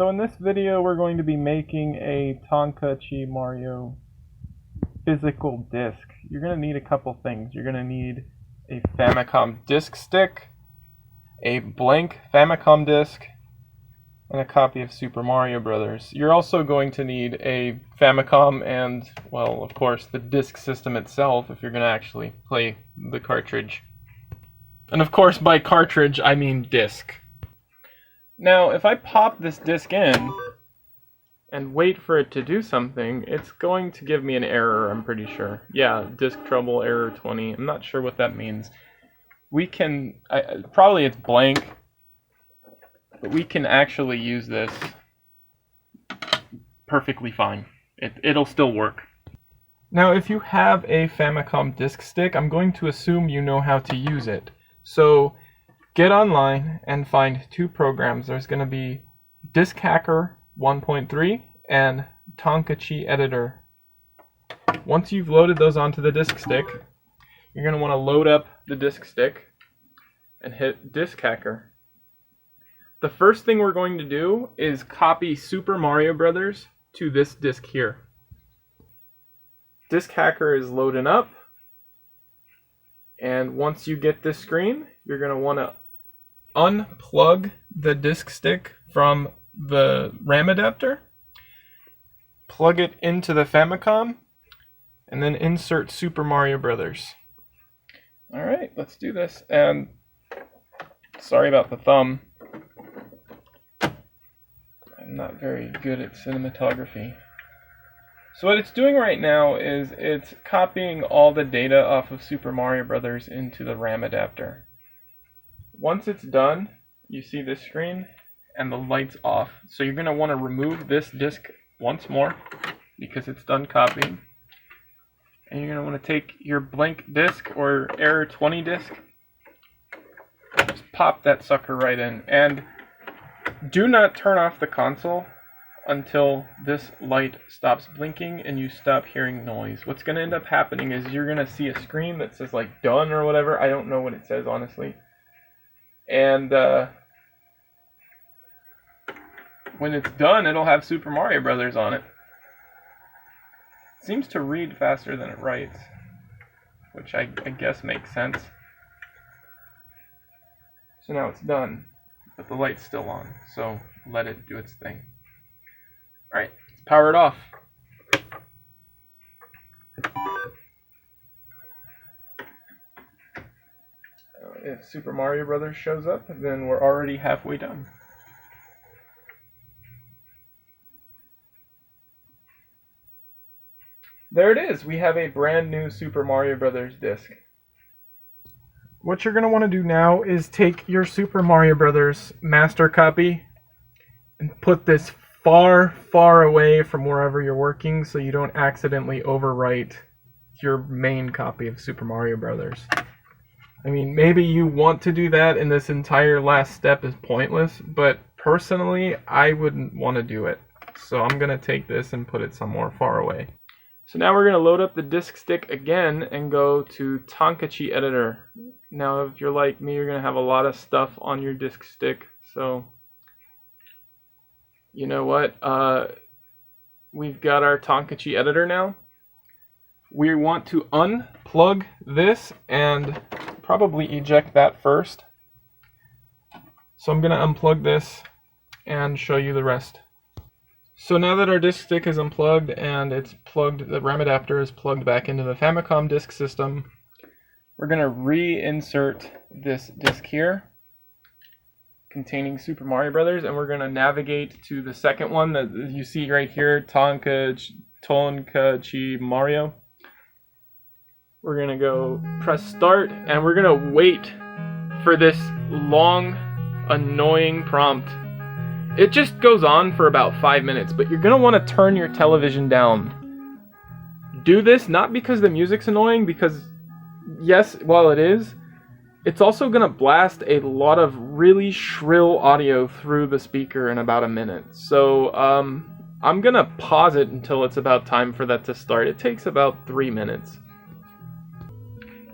So in this video we're going to be making a Tonkachi Mario physical disc. You're going to need a couple things. You're going to need a Famicom Disk Stick, a blank Famicom disc, and a copy of Super Mario Brothers. You're also going to need a Famicom and, well, of course, the disk system itself if you're going to actually play the cartridge. And of course, by cartridge, I mean disc. Now, if I pop this disc in and wait for it to do something, it's going to give me an error, I'm pretty sure. Yeah, disk trouble, error 20. I'm not sure what that means. We can, probably it's blank, but we can actually use this perfectly fine. It'll still work. Now, if you have a Famicom disk stick, I'm going to assume you know how to use it. So, get online and find two programs. There's going to be Disk Hacker 1.3 and Tonkachi Editor. Once you've loaded those onto the disk stick, you're going to want to load up the disk stick and hit Disk Hacker. The first thing we're going to do is copy Super Mario Brothers to this disk here. Disk Hacker is loading up, and once you get this screen, you're going to want to unplug the disk stick from the RAM adapter, plug it into the Famicom, and then insert Super Mario Brothers. Alright, let's do this. And sorry about the thumb. I'm not very good at cinematography. So what it's doing right now is it's copying all the data off of Super Mario Brothers into the RAM adapter. Once it's done, you see this screen and the light's off. So you're going to want to remove this disk once more because it's done copying. And you're going to want to take your blank disk or error 20 disk, just pop that sucker right in. And do not turn off the console until this light stops blinking and you stop hearing noise. What's going to end up happening is you're going to see a screen that says like done or whatever. I don't know what it says, honestly. And when it's done, it'll have Super Mario Brothers on it. It seems to read faster than it writes, which I guess makes sense. So now it's done, but the light's still on, so let it do its thing. Alright, let's power it off. If Super Mario Brothers shows up, then we're already halfway done. There it is. We have a brand new Super Mario Brothers disc. What you're going to want to do now is take your Super Mario Brothers master copy and put this far, far away from wherever you're working so you don't accidentally overwrite your main copy of Super Mario Brothers. I mean, maybe you want to do that and this entire last step is pointless, but personally, I wouldn't want to do it. So I'm going to take this and put it somewhere far away. So now we're going to load up the disk stick again and go to Tonkachi Editor. Now, if you're like me, you're going to have a lot of stuff on your disk stick. So, you know what? We've got our Tonkachi Editor now. We want to unplug this and probably eject that first. So I'm going to unplug this and show you the rest. So now that our disk stick is unplugged and it's plugged, the RAM adapter is plugged back into the Famicom Disk System, we're going to reinsert this disk here containing Super Mario Brothers, and we're going to navigate to the second one that you see right here, Tonkachi Mario. We're going to go press start, and we're going to wait for this long, annoying prompt. It just goes on for about 5 minutes, but you're going to want to turn your television down. Do this not because the music's annoying, because yes, while it is, it's also going to blast a lot of really shrill audio through the speaker in about a minute. So I'm going to pause it until it's about time for that to start. It takes about 3 minutes.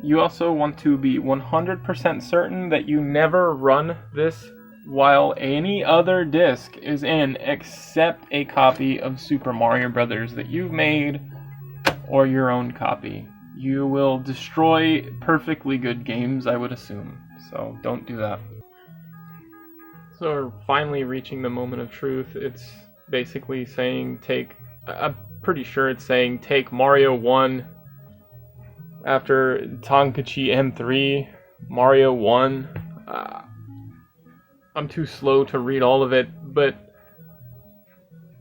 You also want to be 100% certain that you never run this while any other disc is in except a copy of Super Mario Brothers that you've made or your own copy. You will destroy perfectly good games, I would assume. So don't do that. So we're finally reaching the moment of truth. It's basically saying I'm pretty sure it's saying take Mario 1 after Tonkachi M3, Mario 1. I'm too slow to read all of it, but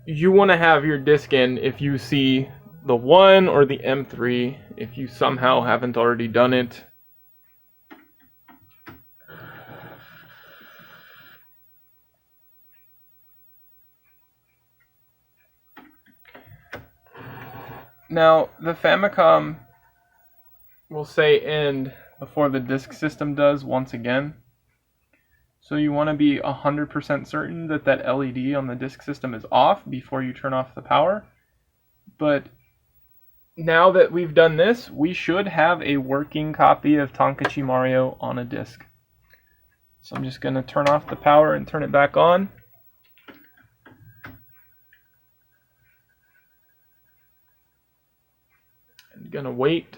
you want to have your disc in if you see the 1 or the M3, if you somehow haven't already done it. Now, the Famicom will say end before the disk system does once again. So you want to be 100% certain that that LED on the disk system is off before you turn off the power. But now that we've done this, we should have a working copy of Tonkachi Mario on a disk. So I'm just going to turn off the power and turn it back on. I'm going to wait.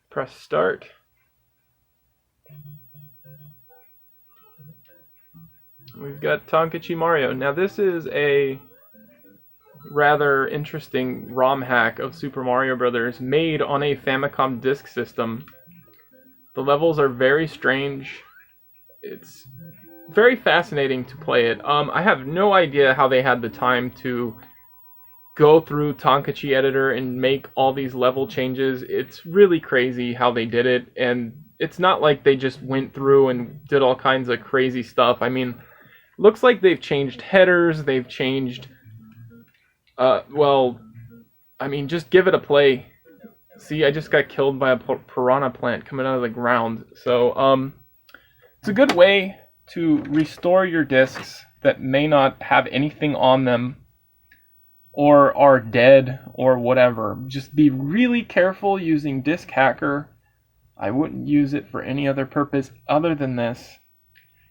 Press start. We've got Tonkachi Mario. Now this is a rather interesting ROM hack of Super Mario Brothers made on a Famicom Disk System. The levels are very strange. It's very fascinating to play it. I have no idea how they had the time to go through Tonkachi Editor and make all these level changes. It's really crazy how they did it, and it's not like they just went through and did all kinds of crazy stuff. I mean, looks like they've changed headers, they've changed, well, I mean, just give it a play. See, I just got killed by a piranha plant coming out of the ground. So, it's a good way to restore your discs that may not have anything on them or are dead or whatever. Just be really careful using Disk Hacker. I wouldn't use it for any other purpose other than this.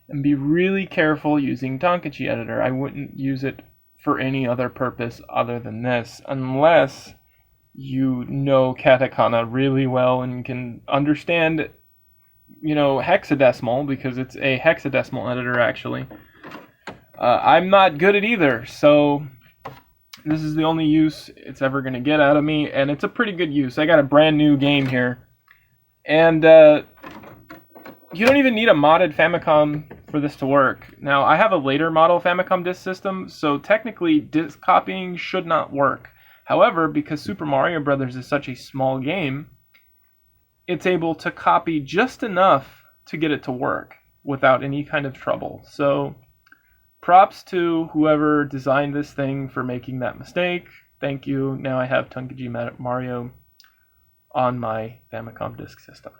And be really careful using Tonkachi Editor. I wouldn't use it for any other purpose other than this, unless you know katakana really well and can understand, hexadecimal, because it's a hexadecimal editor, actually. I'm not good at either, so this is the only use it's ever going to get out of me, and it's a pretty good use. I got a brand new game here, and you don't even need a modded Famicom for this to work. Now, I have a later model Famicom Disk System, so technically disk copying should not work. However, because Super Mario Brothers is such a small game, it's able to copy just enough to get it to work without any kind of trouble. So, props to whoever designed this thing for making that mistake. Thank you. Now I have Tonkachi Mario on my Famicom Disk System.